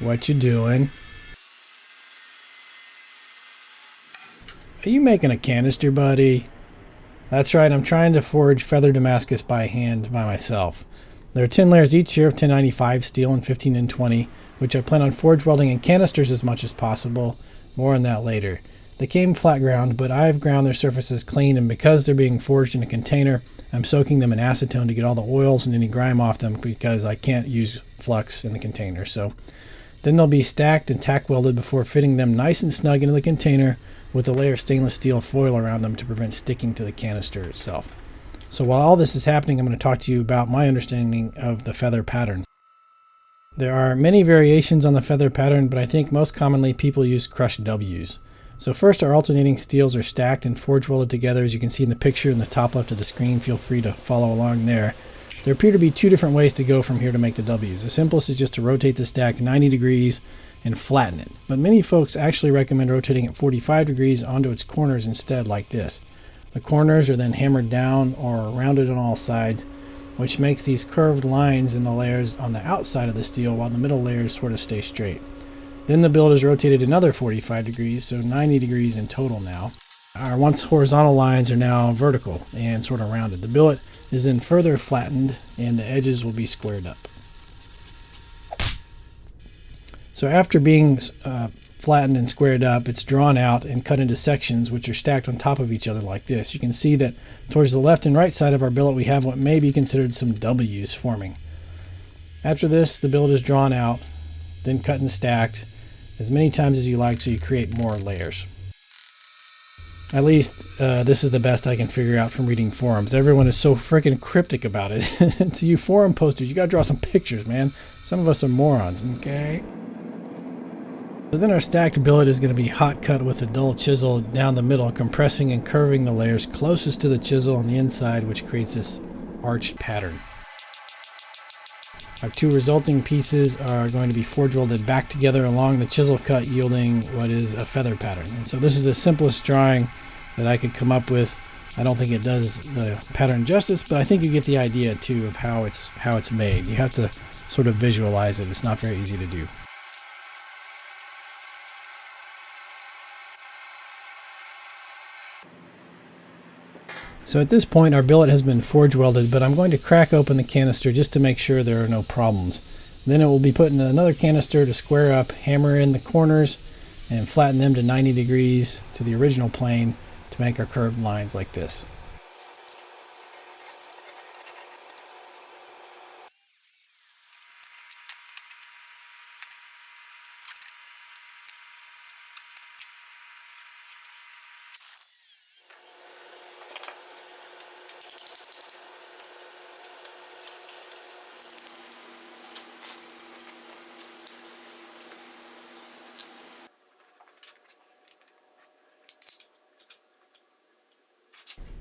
What you doing? Are you making a canister, buddy? That's right, I'm trying to forge feather Damascus by hand by myself. There are 10 layers each here of 1095 steel and 15 and 20, which I plan on forge welding in canisters as much as possible. More on that later. They came flat ground, but I've ground their surfaces clean, and because they're being forged in a container, I'm soaking them in acetone to get all the oils and any grime off them because I can't use flux in the container. So then they'll be stacked and tack welded before fitting them nice and snug into the container with a layer of stainless steel foil around them to prevent sticking to the canister itself. So while all this is happening, I'm going to talk to you about my understanding of the feather pattern. There are many variations on the feather pattern, but I think most commonly people use crushed W's. So first, our alternating steels are stacked and forge welded together, as you can see in the picture in the top left of the screen. Feel free to follow along there. There appear to be two different ways to go from here to make the W's. The simplest is just to rotate the stack 90 degrees and flatten it. But many folks actually recommend rotating it 45 degrees onto its corners instead, like this. The corners are then hammered down or rounded on all sides, which makes these curved lines in the layers on the outside of the steel while the middle layers sort of stay straight. Then the billet is rotated another 45 degrees, so 90 degrees in total now. Our once horizontal lines are now vertical and sort of rounded. The billet is then further flattened and the edges will be squared up. So after being flattened and squared up, it's drawn out and cut into sections which are stacked on top of each other like this. You can see that towards the left and right side of our billet we have what may be considered some W's forming. After this, the billet is drawn out, then cut and stacked as many times as you like so you create more layers. At least this is the best I can figure out from reading forums. Everyone is so freaking cryptic about it. To you forum posters, you gotta draw some pictures, man. Some of us are morons, okay? So then our stacked billet is going to be hot cut with a dull chisel down the middle, compressing and curving the layers closest to the chisel on the inside, which creates this arched pattern. Our two resulting pieces are going to be forge welded back together along the chisel cut, yielding what is a feather pattern. And so this is the simplest drawing that I could come up with. I don't think it does the pattern justice, but I think you get the idea too of how it's made. You have to sort of visualize it. It's not very easy to do. So at this point our billet has been forge welded, but I'm going to crack open the canister just to make sure there are no problems. Then it will be put in another canister to square up, hammer in the corners, and flatten them to 90 degrees to the original plane to make our curved lines like this.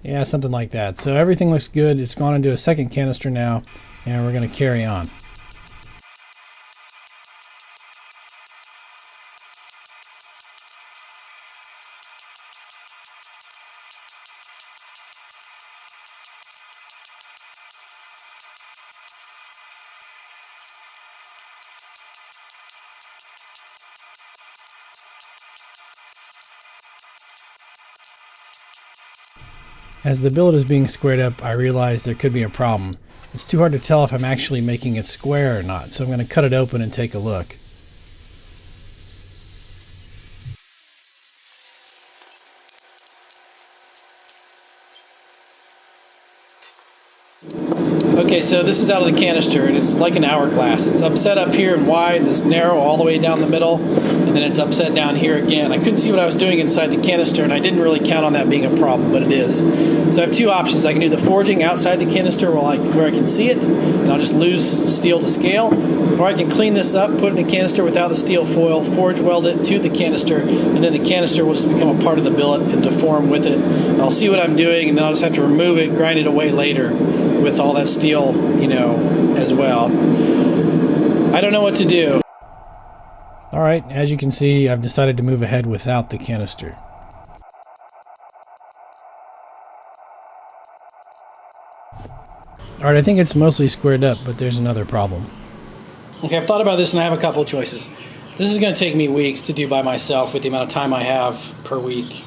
Yeah, something like that. So everything looks good. It's gone into a second canister now, and we're going to carry on. As the billet is being squared up, I realized there could be a problem. It's too hard to tell if I'm actually making it square or not, so I'm going to cut it open and take a look. Okay, so this is out of the canister, and it's like an hourglass. It's upset up here and wide, and it's narrow all the way down the middle, and then it's upset down here again. I couldn't see what I was doing inside the canister, and I didn't really count on that being a problem, but it is. So I have two options. I can do the forging outside the canister where I can see it, and I'll just lose steel to scale, or I can clean this up, put it in a canister without the steel foil, forge weld it to the canister, and then the canister will just become a part of the billet and deform with it. And I'll see what I'm doing, and then I'll just have to remove it, grind it away later with all that steel, as well. I don't know what to do. Alright, as you can see, I've decided to move ahead without the canister. Alright, I think it's mostly squared up, but there's another problem. Okay, I've thought about this and I have a couple of choices. This is going to take me weeks to do by myself with the amount of time I have per week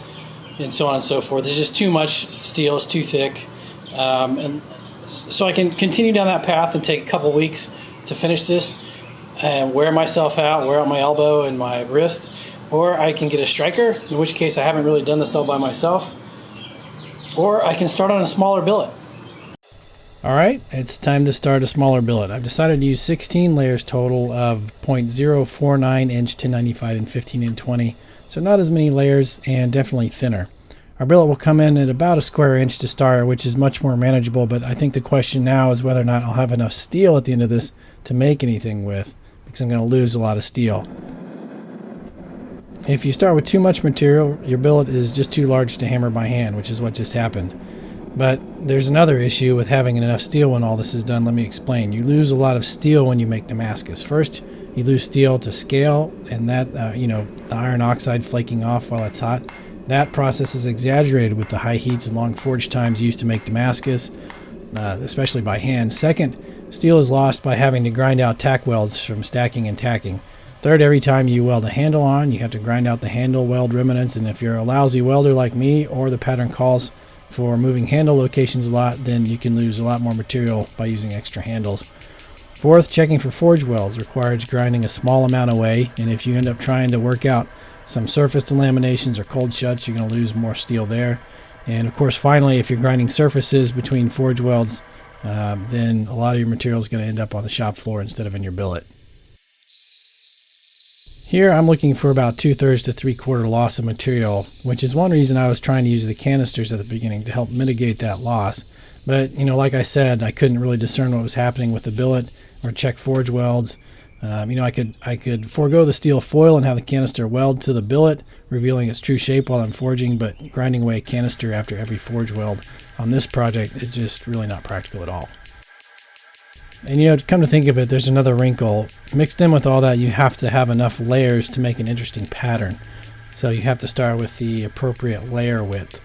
and so on and so forth. There's just too much steel, it's too thick. And so I can continue down that path and take a couple weeks to finish this and wear myself out, wear out my elbow and my wrist. Or I can get a striker, in which case I haven't really done this all by myself. Or I can start on a smaller billet. All right, it's time to start a smaller billet. I've decided to use 16 layers total of 0.049 inch 1095 and 15 and 20. So not as many layers and definitely thinner. Our billet will come in at about a square inch to start, which is much more manageable, but I think the question now is whether or not I'll have enough steel at the end of this to make anything with, because I'm going to lose a lot of steel. If you start with too much material, your billet is just too large to hammer by hand, which is what just happened. But there's another issue with having enough steel when all this is done. Let me explain. You lose a lot of steel when you make Damascus. First, you lose steel to scale, and that, the iron oxide flaking off while it's hot. That process is exaggerated with the high heats and long forge times used to make Damascus, especially by hand. Second, steel is lost by having to grind out tack welds from stacking and tacking. Third, every time you weld a handle on, you have to grind out the handle weld remnants, and if you're a lousy welder like me, or the pattern calls for moving handle locations a lot, then you can lose a lot more material by using extra handles. Fourth, checking for forge welds requires grinding a small amount away, and if you end up trying to work out some surface delaminations or cold shuts, you're going to lose more steel there. And of course, finally, if you're grinding surfaces between forge welds, then a lot of your material is going to end up on the shop floor instead of in your billet. Here I'm looking for about 2/3 to 3/4 loss of material, which is one reason I was trying to use the canisters at the beginning to help mitigate that loss. But, like I said, I couldn't really discern what was happening with the billet or check forge welds. I could forego the steel foil and have the canister weld to the billet, revealing its true shape while I'm forging, but grinding away a canister after every forge weld on this project is just really not practical at all. And come to think of it, there's another wrinkle. Mixed in with all that, you have to have enough layers to make an interesting pattern. So you have to start with the appropriate layer width.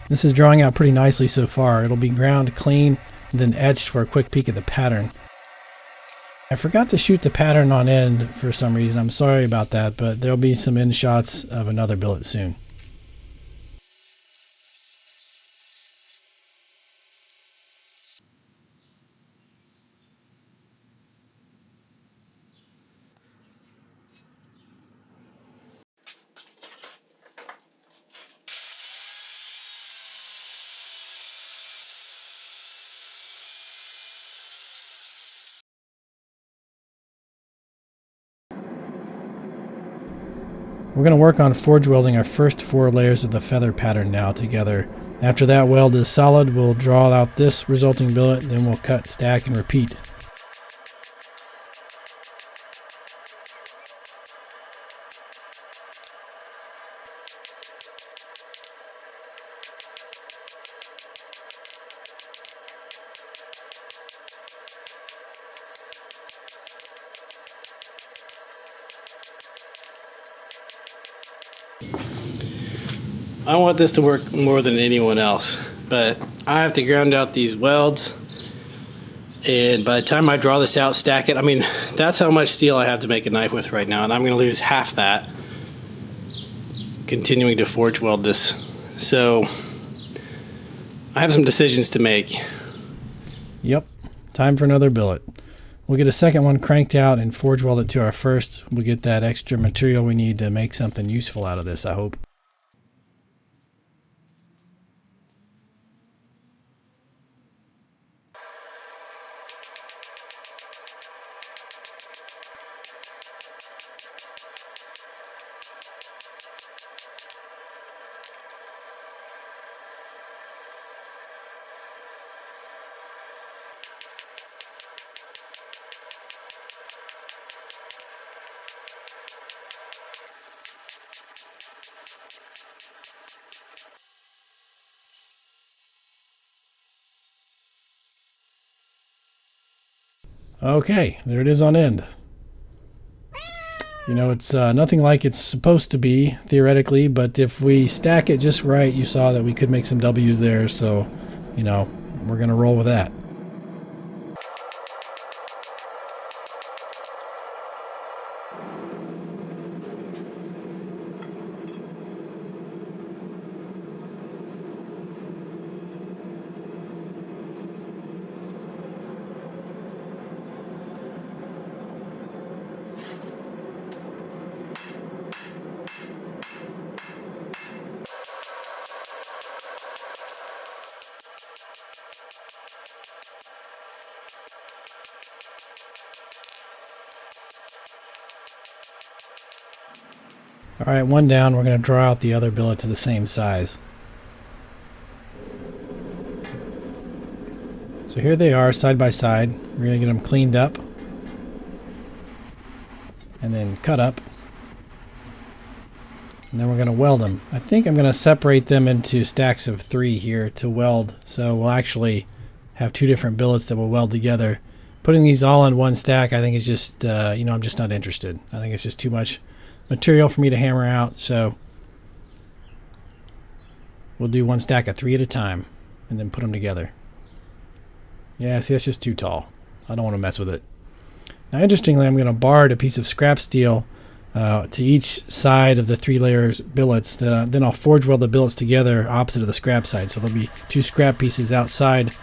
This is drawing out pretty nicely so far. It'll be ground clean, and then etched for a quick peek at the pattern. I forgot to shoot the pattern on end for some reason. I'm sorry about that, but there'll be some end shots of another billet soon. We're going to work on forge welding our first 4 layers of the feather pattern now together. After that weld is solid, we'll draw out this resulting billet, then we'll cut, stack, and repeat. I want this to work more than anyone else, but I have to ground out these welds, and by the time I draw this out, stack it, I mean, that's how much steel I have to make a knife with right now, and I'm going to lose half that continuing to forge weld this. So I have some decisions to make. Yep, time for another billet. We'll get a second one cranked out and forge weld it to our first. We'll get that extra material we need to make something useful out of this, I hope. Okay, there it is on end. You know, it's nothing like it's supposed to be, theoretically, but if we stack it just right, you saw that we could make some W's there, so, you know, we're going to roll with that. Alright, one down. We're going to draw out the other billet to the same size. So here they are, side by side. We're going to get them cleaned up and then cut up. And then we're going to weld them. I think I'm going to separate them into stacks of 3 here to weld. So we'll actually have 2 different billets that we'll weld together. Putting these all in one stack, I think is just, you know, I'm just not interested. I think it's just too much material for me to hammer out, so we'll do 1 stack of 3 at a time and then put them together. Yeah, see, that's just too tall. I don't want to mess with it. Now, interestingly, I'm going to bard a piece of scrap steel to each side of the 3 layers billets. Then I'll forge weld the billets together opposite of the scrap side, so there'll be 2 scrap pieces outside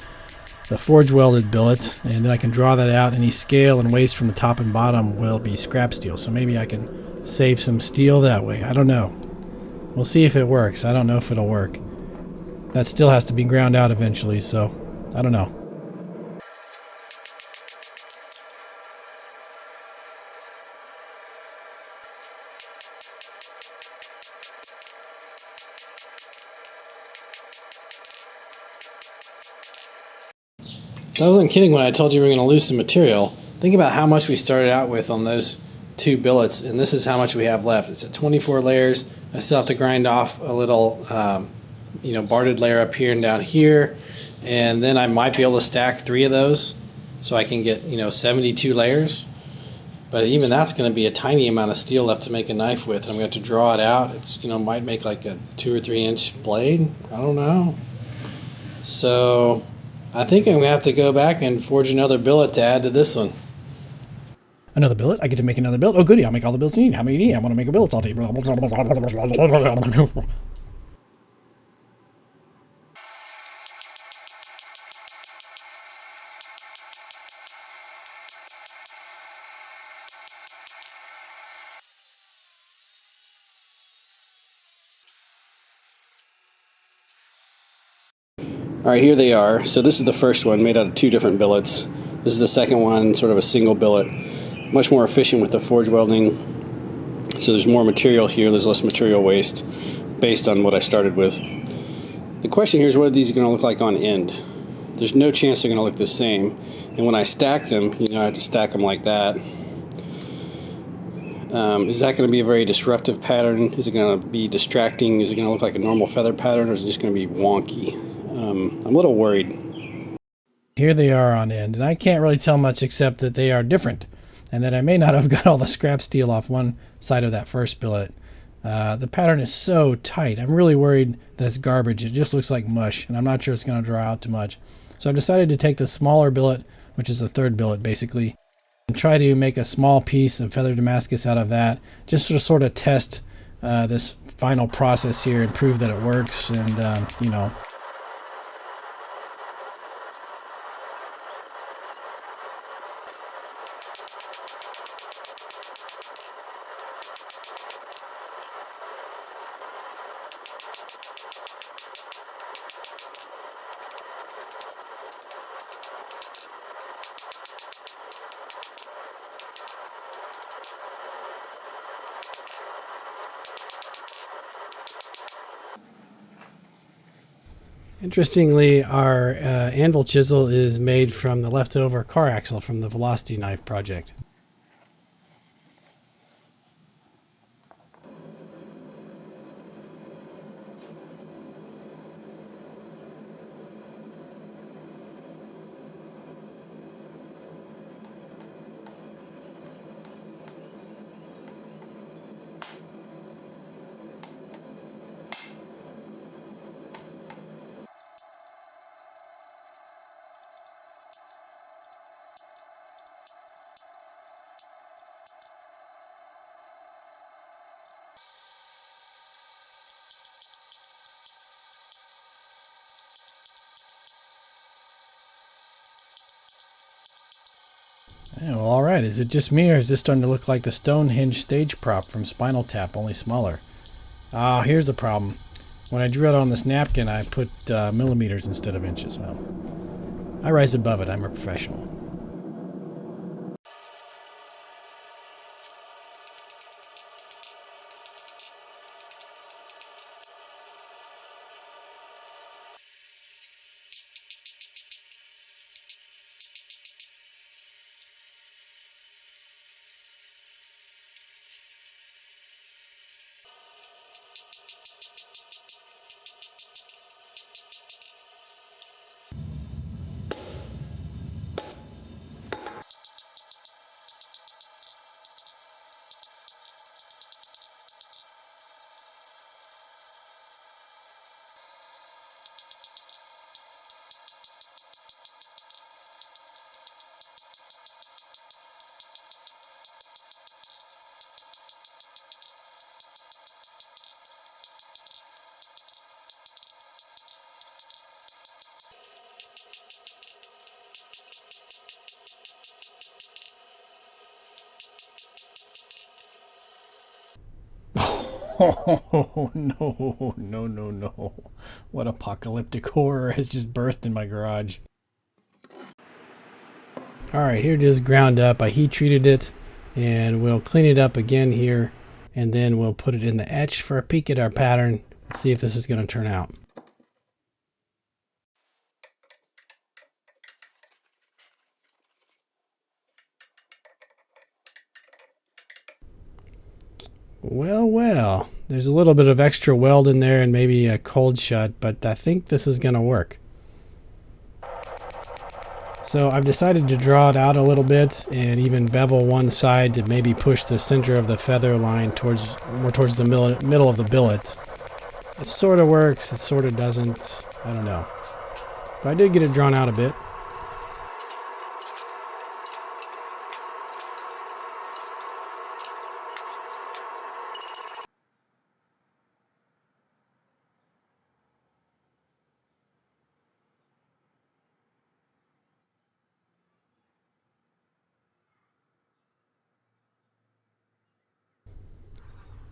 the forge welded billet, and then I can draw that out. Any scale and waste from the top and bottom will be scrap steel, so maybe I can save some steel that way. I don't know. We'll see if it works. I don't know if it'll work. That still has to be ground out eventually, so I don't know. I wasn't kidding when I told you we were going to lose some material. Think about how much we started out with on those 2 billets, and this is how much we have left. It's at 24 layers. I still have to grind off a little, you know, barded layer up here and down here, and then I might be able to stack 3 of those, so I can get, you know, 72 layers. But even that's going to be a tiny amount of steel left to make a knife with. I'm going to have to draw it out. It's, you know, might make like a 2 or 3 inch blade. I don't know. So I think I'm going to have to go back and forge another billet to add to this one. Another billet? I get to make another billet? Oh, goody, I'll make all the billets you need. How many do you need? I want to make a billet all day. Alright, here they are. So this is the first one, made out of 2 different billets. This is the second one, sort of a single billet. Much more efficient with the forge welding. So there's more material here, there's less material waste based on what I started with. The question here is, what are these going to look like on end? There's no chance they're going to look the same. And when I stack them, I have to stack them like that. Is that going to be a very disruptive pattern? Is it going to be distracting? Is it going to look like a normal feather pattern, or is it just going to be wonky? I'm a little worried. Here they are on end, and I can't really tell much except that they are different, and that I may not have got all the scrap steel off one side of that first billet. The pattern is so tight. I'm really worried that it's garbage. It just looks like mush, and I'm not sure it's going to draw out too much. So I've decided to take the smaller billet, which is the third billet basically, and try to make a small piece of feather Damascus out of that, just to sort of test this final process here and prove that it works, and Interestingly, our anvil chisel is made from the leftover car axle from the Velocity Knife project. Yeah, well, all right. Is it just me, or is this starting to look like the Stonehenge stage prop from Spinal Tap, only smaller? Ah, here's the problem. When I drew it on this napkin, I put millimeters instead of inches. Well, I rise above it. I'm a professional. Oh, no, no, no, no. What apocalyptic horror has just birthed in my garage. Alright, here it is ground up. I heat treated it, and we'll clean it up again here, and then we'll put it in the etch for a peek at our pattern and see if this is going to turn out. Well, well, there's a little bit of extra weld in there and maybe a cold shut, but I think this is going to work. So I've decided to draw it out a little bit and even bevel one side to maybe push the center of the feather line more towards the middle of the billet. It sort of works, it sort of doesn't, I don't know. But I did get it drawn out a bit.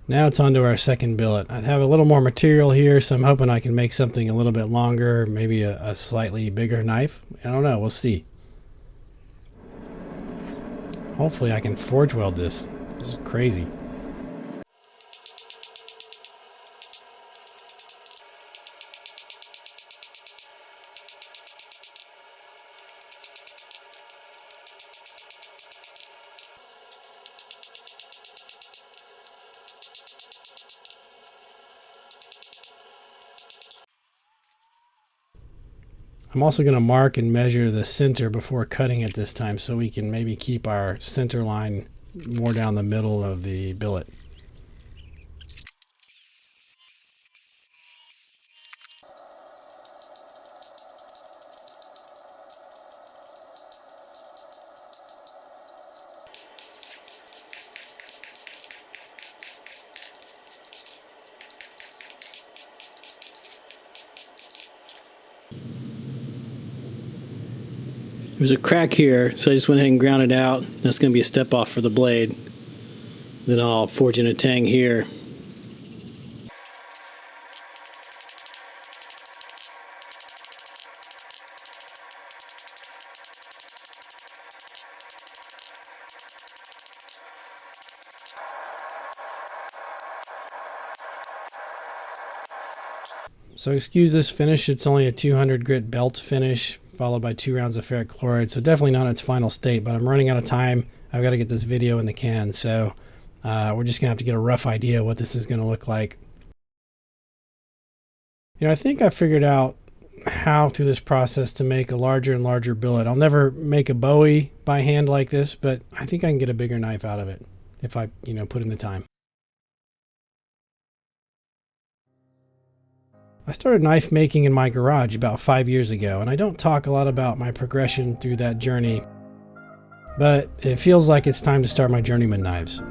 Now it's on to our second billet. I have a little more material here, so I'm hoping I can make something a little bit longer, maybe a slightly bigger knife. I don't know, we'll see. Hopefully I can forge weld this. This is crazy. I'm also going to mark and measure the center before cutting it this time so we can maybe keep our center line more down the middle of the billet. There's a crack here, so I just went ahead and ground it out. That's going to be a step off for the blade. Then I'll forge in a tang here. So excuse this finish, it's only a 200 grit belt finish, followed by 2 rounds of ferric chloride, so definitely not its final state, but I'm running out of time. I've got to get this video in the can, so we're just going to have to get a rough idea what this is going to look like. I think I figured out how through this process to make a larger and larger billet. I'll never make a Bowie by hand like this, but I think I can get a bigger knife out of it if I, put in the time. I started knife making in my garage about 5 years ago, and I don't talk a lot about my progression through that journey, but it feels like it's time to start my journeyman knives.